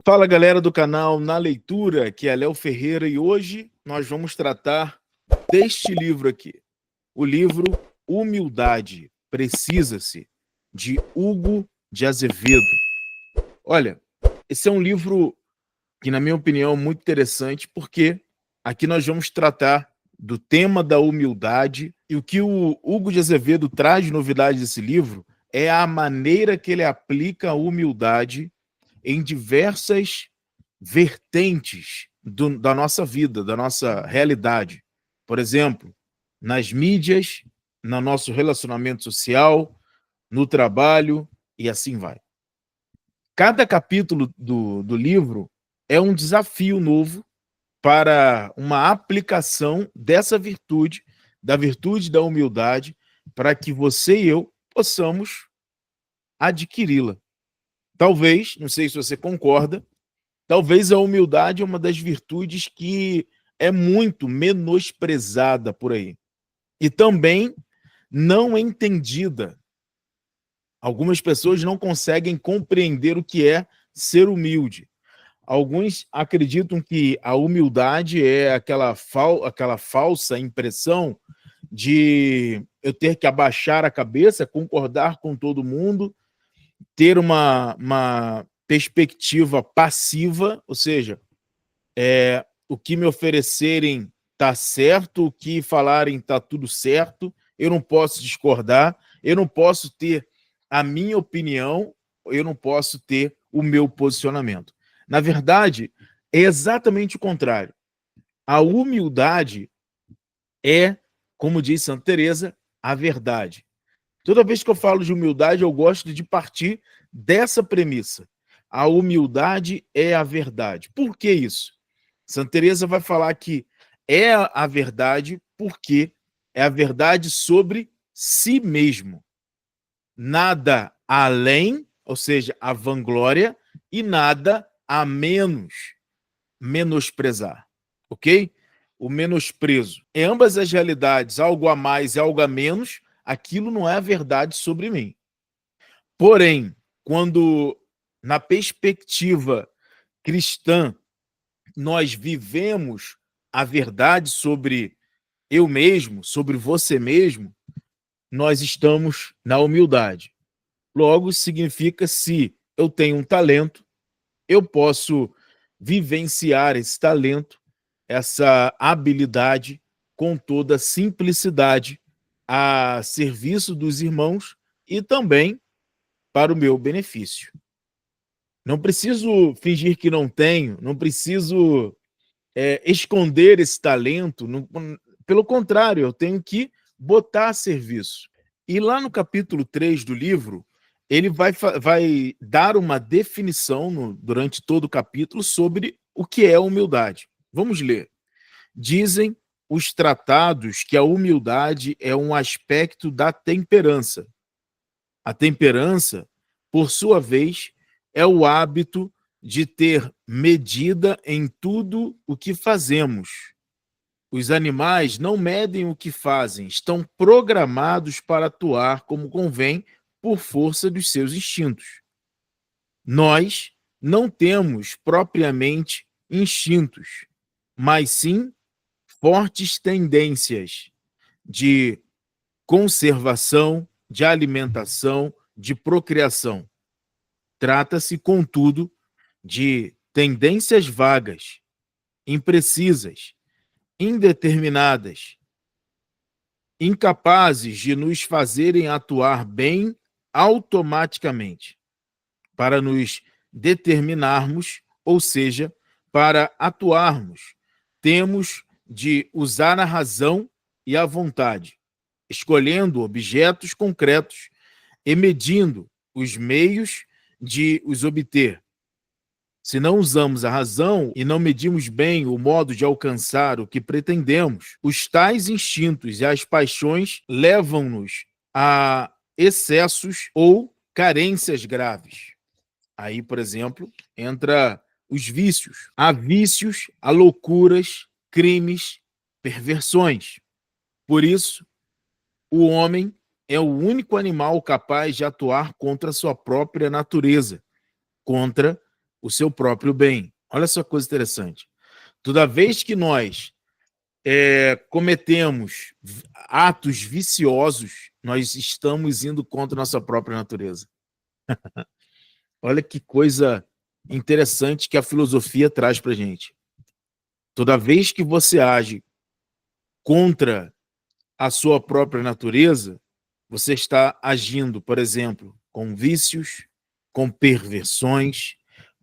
Fala, galera do canal Na Leitura, que é Léo Ferreira, e hoje nós vamos tratar deste livro aqui, o livro Humildade Precisa-se, de Hugo de Azevedo. Olha, esse é um livro que, na minha opinião, é muito interessante, porque aqui nós vamos tratar do tema da humildade, e o que o Hugo de Azevedo traz de novidade desse livro é a maneira que ele aplica a humildade em diversas vertentes da nossa vida, da nossa realidade. Por exemplo, nas mídias, no nosso relacionamento social, no trabalho e assim vai. Cada capítulo do livro é um desafio novo para uma aplicação dessa virtude, da virtude da humildade, para que você e eu possamos adquiri-la. Talvez, não sei se você concorda, talvez a humildade é uma das virtudes que é muito menosprezada por aí. E também não entendida. Algumas pessoas não conseguem compreender o que é ser humilde. Alguns acreditam que a humildade é aquela falsa impressão de eu ter que abaixar a cabeça, concordar com todo mundo, ter uma perspectiva passiva, ou seja, o que me oferecerem está certo, o que falarem está tudo certo, eu não posso discordar, eu não posso ter a minha opinião, eu não posso ter o meu posicionamento. Na verdade, é exatamente o contrário. A humildade é, como diz Santa Teresa, a verdade. Toda vez que eu falo de humildade, eu gosto de partir dessa premissa. A humildade é a verdade. Por que isso? Santa Teresa vai falar que é a verdade porque é a verdade sobre si mesmo. Nada além, ou seja, a vanglória, e nada a menosprezar. Ok? O menosprezo. Em ambas as realidades, algo a mais e algo a menos, aquilo não é a verdade sobre mim. Porém, quando na perspectiva cristã nós vivemos a verdade sobre eu mesmo, sobre você mesmo, nós estamos na humildade. Logo, significa se eu tenho um talento, eu posso vivenciar esse talento, essa habilidade com toda simplicidade a serviço dos irmãos e também para o meu benefício. Não preciso fingir que não tenho, não preciso esconder esse talento, pelo contrário, eu tenho que botar a serviço. E lá no capítulo 3 do livro, ele vai dar uma definição durante todo o capítulo sobre o que é humildade. Vamos ler. Dizem os tratados que a humildade é um aspecto da temperança. A temperança, por sua vez, é o hábito de ter medida em tudo o que fazemos. Os animais não medem o que fazem, estão programados para atuar como convém por força dos seus instintos. Nós não temos propriamente instintos, mas sim fortes tendências de conservação, de alimentação, de procriação. Trata-se, contudo, de tendências vagas, imprecisas, indeterminadas, incapazes de nos fazerem atuar bem automaticamente, para nos determinarmos, ou seja, para atuarmos, temos de usar a razão e a vontade, escolhendo objetos concretos e medindo os meios de os obter. Se não usamos a razão e não medimos bem o modo de alcançar o que pretendemos, os tais instintos e as paixões levam-nos a excessos ou carências graves. Aí, por exemplo, entra os vícios. Há vícios, há loucuras, crimes, perversões. Por isso, o homem é o único animal capaz de atuar contra a sua própria natureza, contra o seu próprio bem. Olha só que coisa interessante. Toda vez que nós cometemos atos viciosos, nós estamos indo contra a nossa própria natureza. Olha que coisa interessante que a filosofia traz para a gente. Toda vez que você age contra a sua própria natureza, você está agindo, por exemplo, com vícios, com perversões,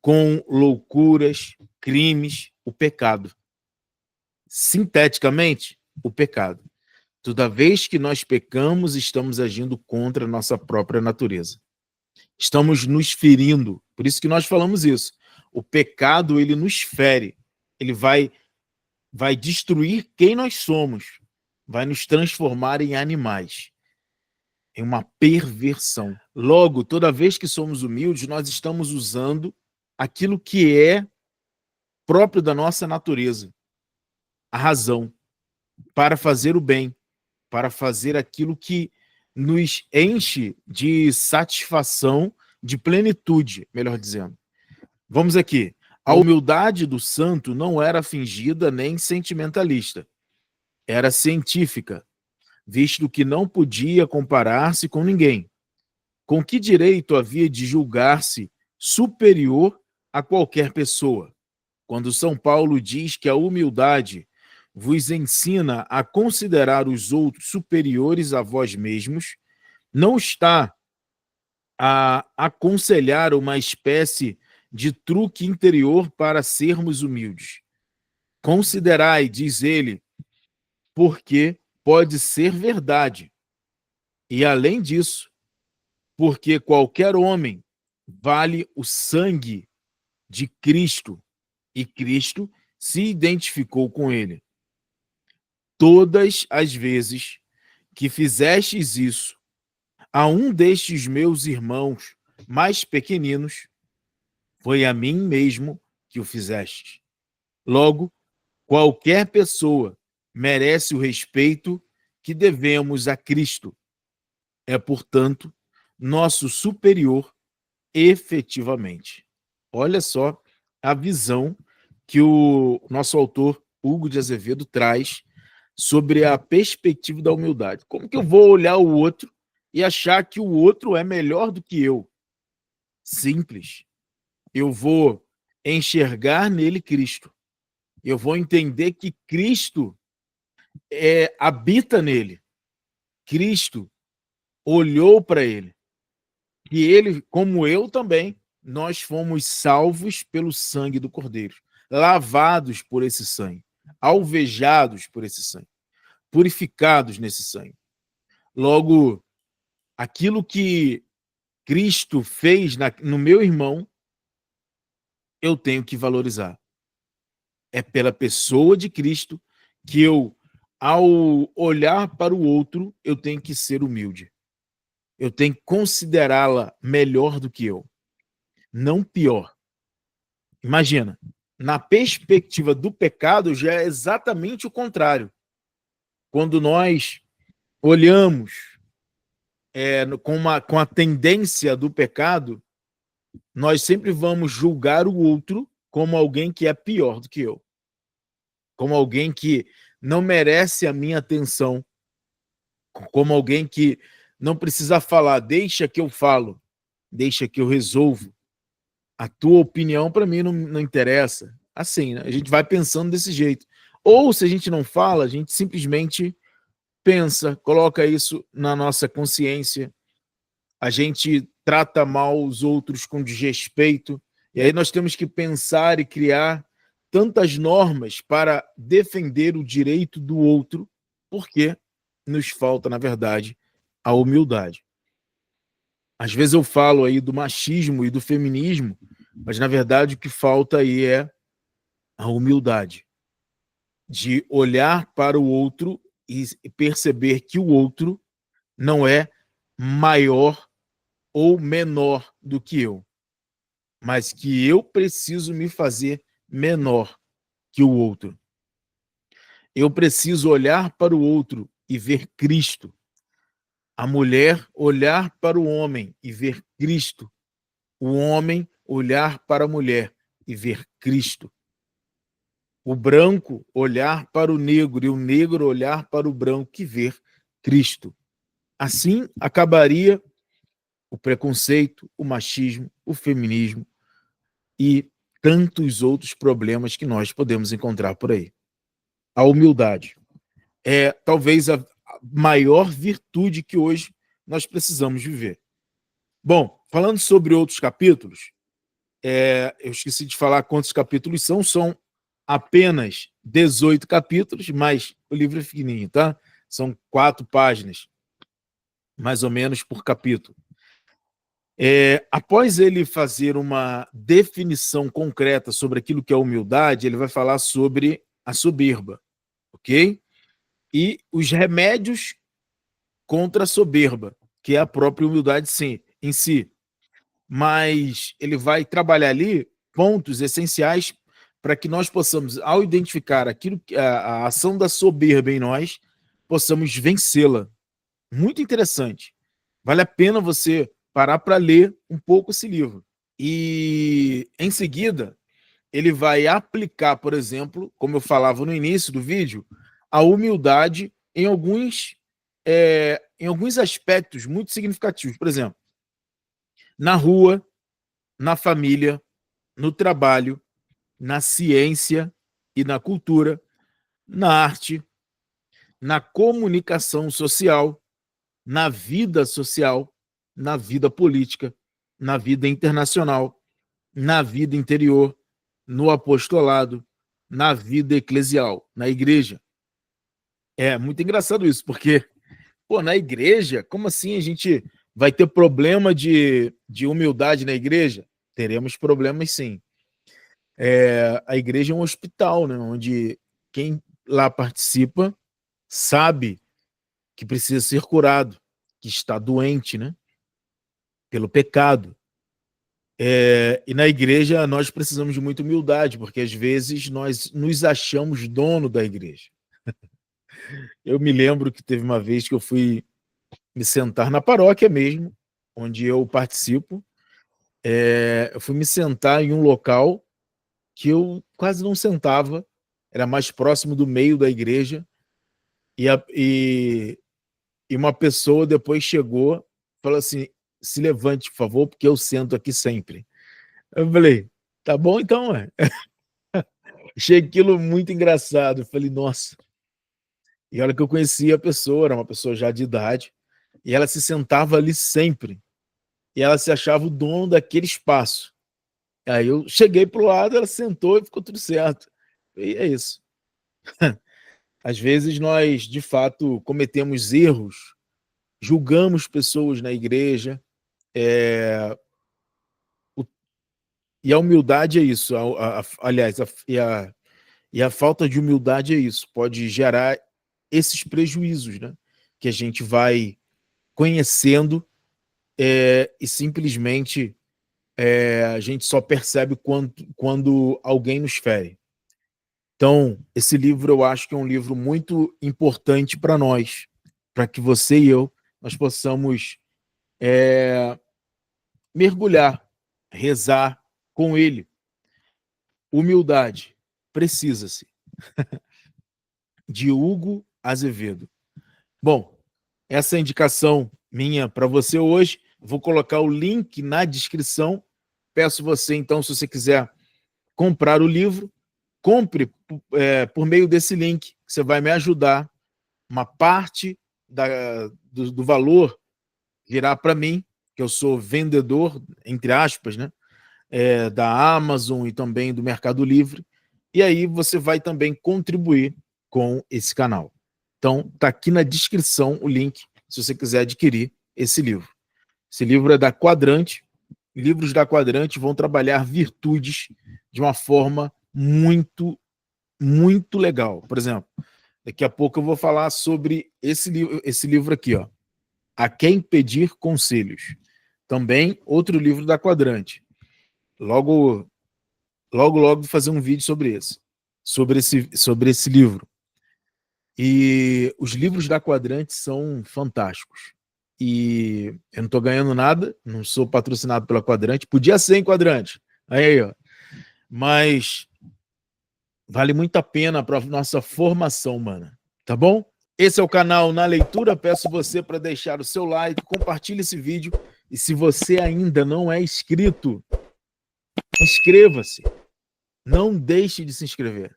com loucuras, crimes, o pecado. Sinteticamente, o pecado. Toda vez que nós pecamos, estamos agindo contra a nossa própria natureza. Estamos nos ferindo. Por isso que nós falamos isso. O pecado, ele nos fere. Ele vai destruir quem nós somos. Vai nos transformar em animais. É uma perversão. Logo, toda vez que somos humildes, nós estamos usando aquilo que é próprio da nossa natureza, a razão, para fazer o bem, para fazer aquilo que nos enche de satisfação, de plenitude, melhor dizendo. Vamos aqui. A humildade do santo não era fingida nem sentimentalista. Era científica, visto que não podia comparar-se com ninguém. Com que direito havia de julgar-se superior a qualquer pessoa? Quando São Paulo diz que a humildade vos ensina a considerar os outros superiores a vós mesmos, não está a aconselhar uma espécie de truque interior para sermos humildes. Considerai, diz ele, porque pode ser verdade. E além disso, porque qualquer homem vale o sangue de Cristo, e Cristo se identificou com ele. Todas as vezes que fizestes isso a um destes meus irmãos mais pequeninos, foi a mim mesmo que o fizestes. Logo, qualquer pessoa merece o respeito que devemos a Cristo. É, portanto, nosso superior efetivamente. Olha só a visão que o nosso autor Hugo de Azevedo traz sobre a perspectiva da humildade. Como que eu vou olhar o outro e achar que o outro é melhor do que eu? Simples. Eu vou enxergar nele Cristo. Eu vou entender que Cristo habita nele. Cristo olhou para ele. E ele, como eu também, nós fomos salvos pelo sangue do Cordeiro, lavados por esse sangue, alvejados por esse sangue, purificados nesse sangue. Logo, aquilo que Cristo fez no meu irmão, eu tenho que valorizar. É pela pessoa de Cristo que eu, ao olhar para o outro, eu tenho que ser humilde. Eu tenho que considerá-la melhor do que eu, não pior. Imagina, na perspectiva do pecado já é exatamente o contrário. Quando nós olhamos com a tendência do pecado, nós sempre vamos julgar o outro como alguém que é pior do que eu, como alguém que não merece a minha atenção, como alguém que não precisa falar, deixa que eu falo, deixa que eu resolvo. A tua opinião para mim não interessa. Assim, né? A gente vai pensando desse jeito. Ou se a gente não fala, a gente simplesmente pensa, coloca isso na nossa consciência. A gente trata mal os outros com desrespeito. E aí nós temos que pensar e criar tantas normas para defender o direito do outro, porque nos falta, na verdade, a humildade. Às vezes eu falo aí do machismo e do feminismo, mas na verdade o que falta aí é a humildade de olhar para o outro e perceber que o outro não é maior ou menor do que eu, mas que eu preciso me fazer menor que o outro. Eu preciso olhar para o outro e ver Cristo. A mulher olhar para o homem e ver Cristo. O homem olhar para a mulher e ver Cristo. O branco olhar para o negro e o negro olhar para o branco e ver Cristo. Assim acabaria o preconceito, o machismo, o feminismo e tantos outros problemas que nós podemos encontrar por aí. A humildade é talvez a maior virtude que hoje nós precisamos viver. Bom, falando sobre outros capítulos, eu esqueci de falar quantos capítulos são apenas 18 capítulos, mas o livro é pequenininho, tá? São 4 páginas, mais ou menos, por capítulo. Após ele fazer uma definição concreta sobre aquilo que é humildade, ele vai falar sobre a soberba, ok? E os remédios contra a soberba, que é a própria humildade em si. Mas ele vai trabalhar ali pontos essenciais para que nós possamos, ao identificar aquilo, a ação da soberba em nós, possamos vencê-la. Muito interessante. Vale a pena você parar para ler um pouco esse livro. E, em seguida, ele vai aplicar, por exemplo, como eu falava no início do vídeo, a humildade em alguns aspectos muito significativos. Por exemplo, na rua, na família, no trabalho, na ciência e na cultura, na arte, na comunicação social, na vida social, na vida política, na vida internacional, na vida interior, no apostolado, na vida eclesial, na igreja. É muito engraçado isso, porque, na igreja, como assim a gente vai ter problema de humildade na igreja? Teremos problemas, sim. A igreja é um hospital, né, onde quem lá participa sabe que precisa ser curado, que está doente, né, pelo pecado. E na igreja nós precisamos de muita humildade, porque às vezes nós nos achamos dono da igreja. Eu me lembro que teve uma vez que eu fui me sentar na paróquia mesmo, onde eu participo. Eu fui me sentar em um local que eu quase não sentava, era mais próximo do meio da igreja, e uma pessoa depois chegou, falou assim: se levante, por favor, porque eu sento aqui sempre. Eu falei: tá bom então, ué. Achei aquilo muito engraçado. Eu falei: nossa. E olha que eu conhecia a pessoa, era uma pessoa já de idade, e ela se sentava ali sempre. E ela se achava o dono daquele espaço. Aí eu cheguei pro lado, ela sentou e ficou tudo certo. E é isso. Às vezes nós, de fato, cometemos erros, julgamos pessoas na igreja, e a humildade é isso. Aliás, e a falta de humildade é isso. Pode gerar esses prejuízos, né? Que a gente vai conhecendo e simplesmente a gente só percebe quando alguém nos fere. Então, esse livro eu acho que é um livro muito importante para nós, para que você e eu, nós possamos mergulhar, rezar com ele. Humildade, precisa-se. De Hugo Azevedo. Bom, essa é a indicação minha para você hoje. Vou colocar o link na descrição. Peço você, então, se você quiser comprar o livro, compre por meio desse link. Você vai me ajudar. Uma parte do valor virá para mim, que eu sou vendedor, entre aspas, né, da Amazon e também do Mercado Livre. E aí você vai também contribuir com esse canal. Então, está aqui na descrição o link, se você quiser adquirir esse livro. Esse livro é da Quadrante. Livros da Quadrante vão trabalhar virtudes de uma forma muito, muito legal. Por exemplo, daqui a pouco eu vou falar sobre esse livro aqui, ó, A Quem Pedir Conselhos. Também outro livro da Quadrante. Logo vou fazer um vídeo sobre esse livro. E os livros da Quadrante são fantásticos. E eu não estou ganhando nada, não sou patrocinado pela Quadrante. Podia ser em Quadrante. Aí, ó. mas vale muito a pena para nossa formação humana, tá bom? Esse é o canal Na Leitura, peço você para deixar o seu like, compartilhe esse vídeo e se você ainda não é inscrito, inscreva-se. Não deixe de se inscrever,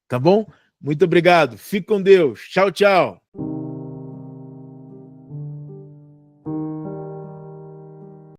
tá bom? Muito obrigado, fique com Deus, tchau, tchau.